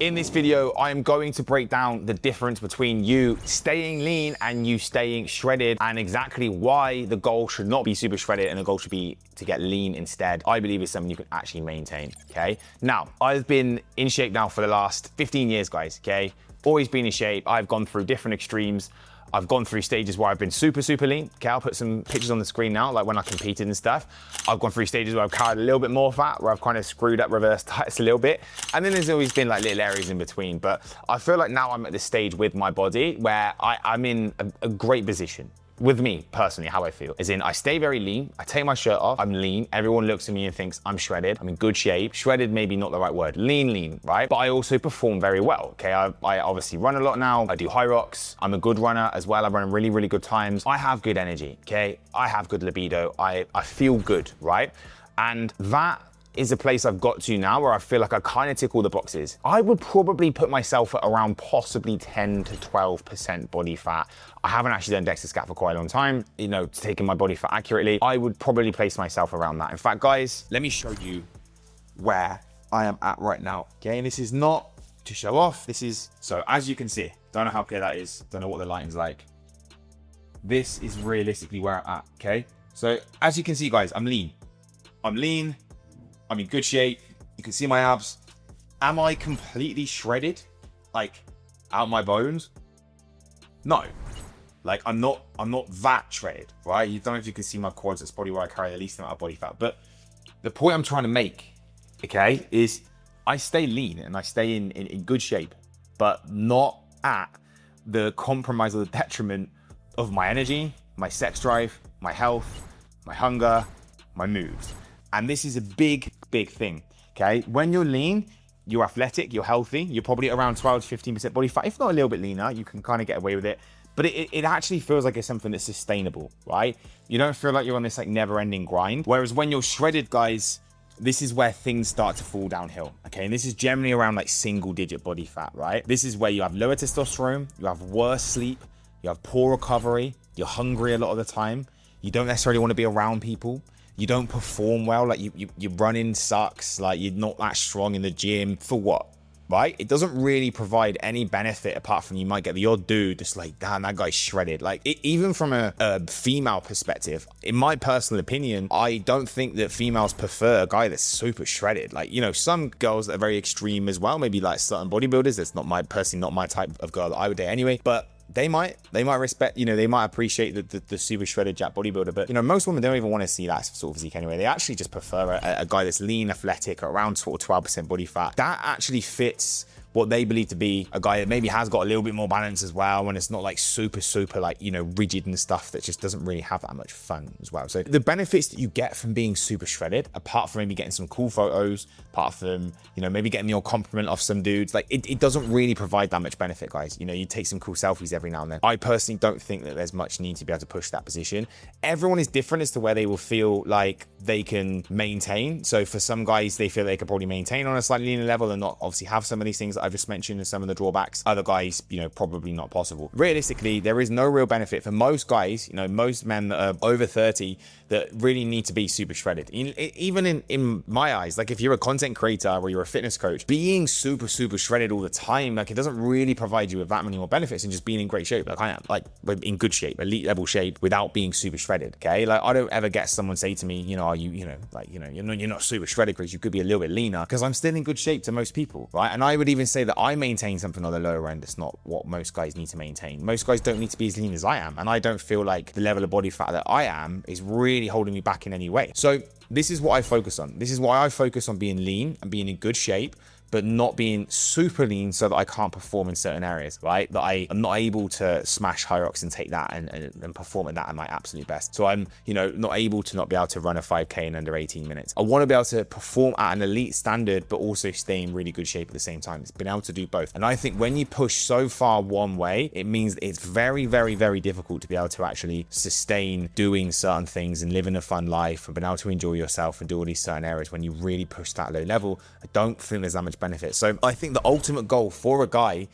In this video, I am going to break down the difference between you staying lean and you staying shredded, and exactly why the goal should not be super shredded and the goal should be to get lean instead. I believe is something you can actually maintain, okay? Now, I've been in shape now for the last 15 years, guys, okay? Always been in shape. I've gone through different extremes. I've gone through stages where I've been super lean. Okay, I'll put some pictures on the screen now, like when I competed and stuff. I've gone through stages where I've carried a little bit more fat, where I've kind of screwed up reverse tights a little bit. And then there's always been like little areas in between. But I feel like now I'm at this stage with my body where I'm in a great position. With me, personally, how I feel, is in I stay very lean, I take my shirt off, I'm lean, everyone looks at me and thinks I'm shredded, I'm in good shape. Shredded, maybe not the right word, lean, right? But I also perform very well, okay? I obviously run a lot now, I do high rocks, I'm a good runner as well, I run really good times. I have good energy, okay? I have good libido, I feel good, right? And that is a place I've got to now where I feel like I kind of tick all the boxes. I would probably put myself at around possibly 10 to 12% body fat. I haven't actually done DEXA scat for quite a long time, you know, taking my body fat accurately. I would probably place myself around that. In fact, guys, let me show you where I am at right now, okay? And this is not to show off. This is, so as you can see, don't know how clear that is, don't know what the lighting's like. This is realistically where I'm at, okay? So as you can see, guys, I'm lean. I'm in good shape. You can see my abs. Am I completely shredded? Like out my bones? No. Like I'm not that shredded, right? You don't know if you can see my quads. That's probably where I carry the least amount of body fat. But the point I'm trying to make, okay, is I stay lean and I stay in good shape, but not at the compromise or the detriment of my energy, my sex drive, my health, my hunger, my moves. And this is a big thing, okay? When you're lean, you're athletic, you're healthy, you're probably around 12 to 15% body fat. If not a little bit leaner, you can kind of get away with it. But it actually feels like it's something that's sustainable, right? You don't feel like you're on this like never-ending grind. Whereas when you're shredded, guys, this is where things start to fall downhill, okay? And this is generally around like single-digit body fat, right? This is where you have lower testosterone, you have worse sleep, you have poor recovery, you're hungry a lot of the time, you don't necessarily want to be around people. You don't perform well, like your running sucks, like you're not that strong in the gym. For what, right? It doesn't really provide any benefit apart from you might get the odd dude that's like, damn, that guy's shredded. Like even from a female perspective, in my personal opinion, I don't think that females prefer a guy that's super shredded. Like, you know, some girls that are very extreme as well, maybe like certain bodybuilders, that's personally not my type of girl that I would date anyway, but they might respect, you know, they might appreciate the super shredded jack bodybuilder, but you know, most women don't even want to see that sort of physique anyway. They actually just prefer a guy that's lean, athletic, around sort of 12% body fat. That actually fits what they believe to be a guy that maybe has got a little bit more balance as well, when it's not like super like, you know, rigid and stuff that just doesn't really have that much fun as well. So the benefits that you get from being super shredded, apart from maybe getting some cool photos, apart from, you know, maybe getting your compliment off some dudes, like it doesn't really provide that much benefit, guys. You know, you take some cool selfies every now and then. I personally don't think that there's much need to be able to push that position. Everyone is different as to where they will feel like they can maintain. So for some guys, they feel they could probably maintain on a slightly leaner level and not obviously have some of these things that I've just mentioned and some of the drawbacks. Other guys, you know, probably not possible. Realistically, there is no real benefit for most guys, you know, most men that are over 30 that really need to be super shredded. Even in my eyes, like if you're a content creator or you're a fitness coach, being super shredded all the time, like it doesn't really provide you with that many more benefits than just being in great shape. Like I am, like in good shape, elite level shape without being super shredded, okay? Like I don't ever get someone say to me, you know, are you, you know, like, you know, you're not super shredded, Chris, you could be a little bit leaner, because I'm still in good shape to most people, right? And I would even say that I maintain something on the lower end. It's not what most guys need to maintain. Most guys don't need to be as lean as I am, and I don't feel like the level of body fat that I am is really holding me back in any way. So this is what I focus on. This is why I focus on being lean and being in good shape, but not being super lean so that I can't perform in certain areas, right? That I am not able to smash high rocks and take that and perform at that at my absolute best. So I'm, you know, not able to not be able to run a 5K in under 18 minutes. I want to be able to perform at an elite standard, but also stay in really good shape at the same time. It's been able to do both. And I think when you push so far one way, it means it's very difficult to be able to actually sustain doing certain things and living a fun life and being able to enjoy yourself and do all these certain areas when you really push that low level. I don't think there's that much benefit. So I think the ultimate goal for a guy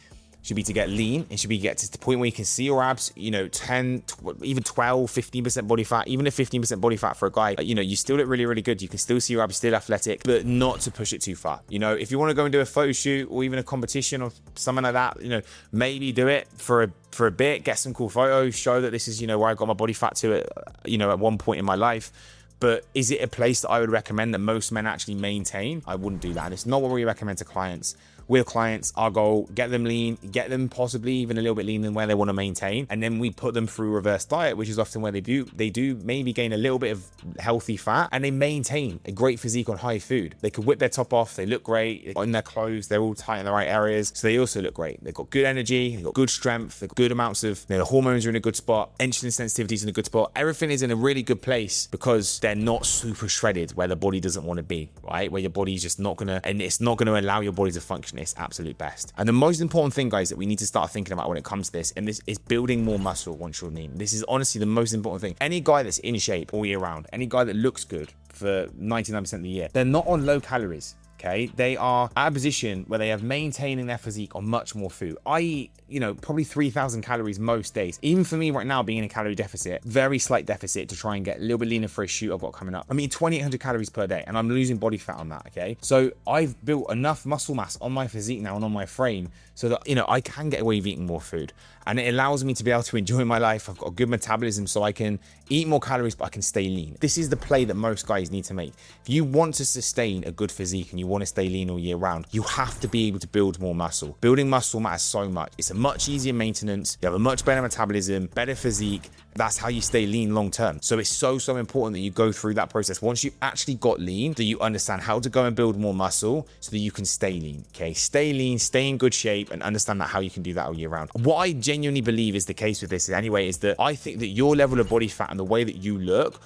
should be to get lean. It should be get to the point where you can see your abs, you know, 10, even 12, 15% body fat, even if 15% body fat for a guy, you know, you still look really, really good. You can still see your abs, still athletic, but not to push it too far. You know, if you want to go and do a photo shoot or even a competition or something like that, you know, maybe do it for a bit, get some cool photos, show that this is, you know, where I got my body fat to it, you know, at one point in my life. But is it a place that I would recommend that most men actually maintain? I wouldn't do that. It's not what we recommend to clients. With clients, our goal, get them lean, get them possibly even a little bit lean than where they want to maintain. And then we put them through reverse diet, which is often where they do maybe gain a little bit of healthy fat and they maintain a great physique on high food. They could whip their top off. They look great in their clothes. They're all tight in the right areas. So they also look great. They've got good energy. They've got good strength. They've got good amounts of, you know, the hormones are in a good spot. Insulin sensitivity is in a good spot. Everything is in a really good place because they're not super shredded where the body doesn't want to be, right? Where your body's just not going to, and it's not going to allow your body to function its absolute best. And the most important thing, guys, that we need to start thinking about when it comes to this, and this is building more muscle once you're lean. This is honestly the most important thing. Any guy that's in shape all year round, any guy that looks good for 99% of the year, they're not on low calories. Okay, they are at a position where they have maintaining their physique on much more food. I eat, you know, probably 3,000 calories most days. Even for me right now, being in a calorie deficit, very slight deficit to try and get a little bit leaner for a shoot I've got coming up. I mean, 2,800 calories per day, and I'm losing body fat on that. Okay, so I've built enough muscle mass on my physique now and on my frame so that, you know, I can get away with eating more food, and it allows me to be able to enjoy my life. I've got a good metabolism, so I can eat more calories, but I can stay lean. This is the play that most guys need to make. If you want to sustain a good physique and you want to stay lean all year round, you have to be able to build more muscle. Building muscle matters so much. It's a much easier maintenance. You have a much better metabolism, better physique. That's how you stay lean long term. So it's so important that you go through that process. Once you actually got lean, that you understand how to go and build more muscle so that you can stay lean. Okay, stay lean, stay in good shape, and understand that how you can do that all year round. What I genuinely believe is the case with this anyway is that I think that your level of body fat and the way that you look,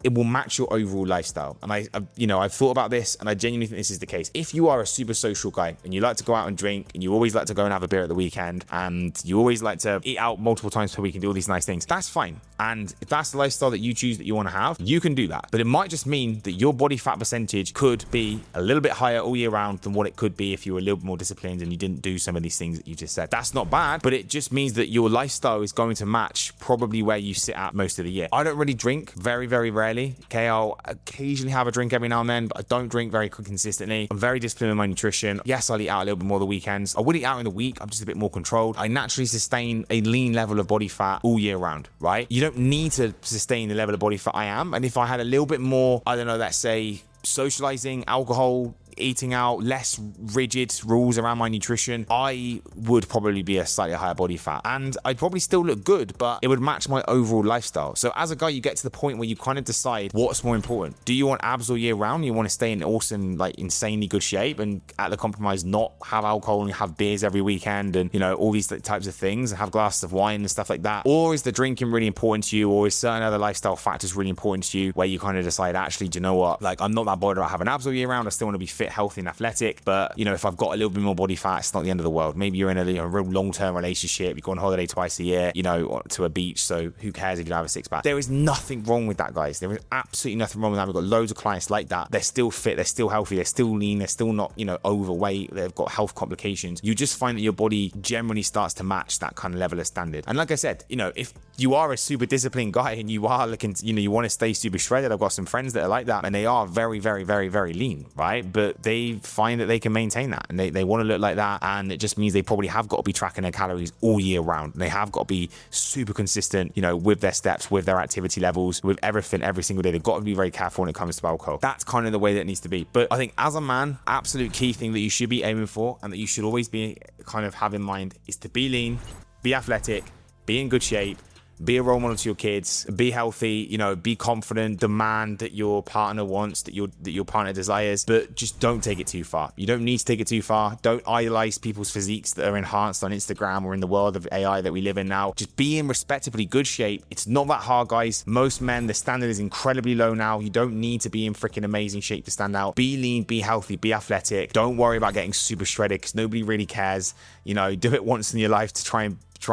it will match your overall lifestyle. And I've thought about this, and I genuinely think this is the case. If you are a super social guy and you like to go out and drink, and you always like to go and have a beer at the weekend, and you always like to eat out multiple times per week and do all these nice things, that's fine. And if that's the lifestyle that you choose that you want to have, you can do that. But it might just mean that your body fat percentage could be a little bit higher all year round than what it could be if you were a little bit more disciplined and you didn't do some of these things that you just said. That's not bad, but it just means that your lifestyle is going to match probably where you sit at most of the year. I don't really drink, very, very rarely. Okay, I'll occasionally have a drink every now and then, but I don't drink very consistently. I'm very disciplined in my nutrition. Yes, I'll eat out a little bit more the weekends. I would eat out in the week. I'm just a bit more controlled. I naturally sustain a lean level of body fat all year round, right? You don't need to sustain the level of body fat I am. And if I had a little bit more, I don't know, let's say socializing, alcohol, eating out, less rigid rules around my nutrition, I would probably be a slightly higher body fat, and I'd probably still look good, but it would match my overall lifestyle. So as a guy, you get to the point where you kind of decide what's more important. Do you want abs all year round? You want to stay in awesome, like insanely good shape, and at the compromise not have alcohol and have beers every weekend and, you know, all these types of things, and have glasses of wine and stuff like that? Or is the drinking really important to you, or is certain other lifestyle factors really important to you, where you kind of decide, actually, do you know what, like, I'm not that bothered about having abs all year round. I still want to be fit, healthy and athletic, but, you know, if I've got a little bit more body fat, it's not the end of the world. Maybe you're in a real long-term relationship, you go on holiday twice a year, you know, to a beach, so who cares if you don't have a six-pack? There is nothing wrong with that, guys. There is absolutely nothing wrong with that. We've got loads of clients like that. They're still fit, they're still healthy, they're still lean, they're still not, you know, overweight, they've got health complications. You just find that your body generally starts to match that kind of level of standard. And like I said, you know, if you are a super disciplined guy and you are looking to, you know, you want to stay super shredded, I've got some friends that are like that, and they are very, very, very, very lean, right? But they find that they can maintain that, and they want to look like that, and it just means they probably have got to be tracking their calories all year round, and they have got to be super consistent, you know, with their steps, with their activity levels, with everything every single day. They've got to be very careful when it comes to alcohol. That's kind of the way that it needs to be. But I think as a man, absolute key thing that you should be aiming for, and that you should always be kind of have in mind, is to be lean, be athletic, be in good shape, be a role model to your kids, be healthy, you know, be confident, demand that your partner wants, that your partner desires, but just don't take it too far. You don't need to take it too far. Don't idolize people's physiques that are enhanced on Instagram or in the world of AI that we live in now. Just be in respectably good shape. It's not that hard, guys. Most men, the standard is incredibly low now. You don't need to be in freaking amazing shape to stand out. Be lean, be healthy, be athletic. Don't worry about getting super shredded, because nobody really cares. You know, do it once in your life to try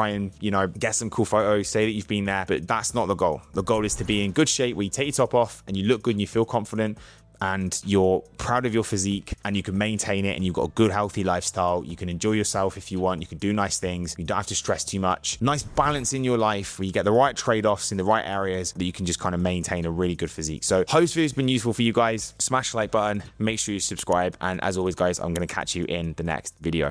and, you know, get some cool photos, say that you've been there, but that's not the goal. The goal is to be in good shape where you take your top off and you look good and you feel confident. and you're proud of your physique and you can maintain it and you've got a good healthy lifestyle, you can enjoy yourself if you want, you can do nice things, you don't have to stress too much, nice balance in your life where you get the right trade-offs in the right areas that you can just kind of maintain a really good physique. So hope this video has been useful for you guys. Smash the like button, make sure you subscribe, and as always guys, I'm going to catch you in the next video.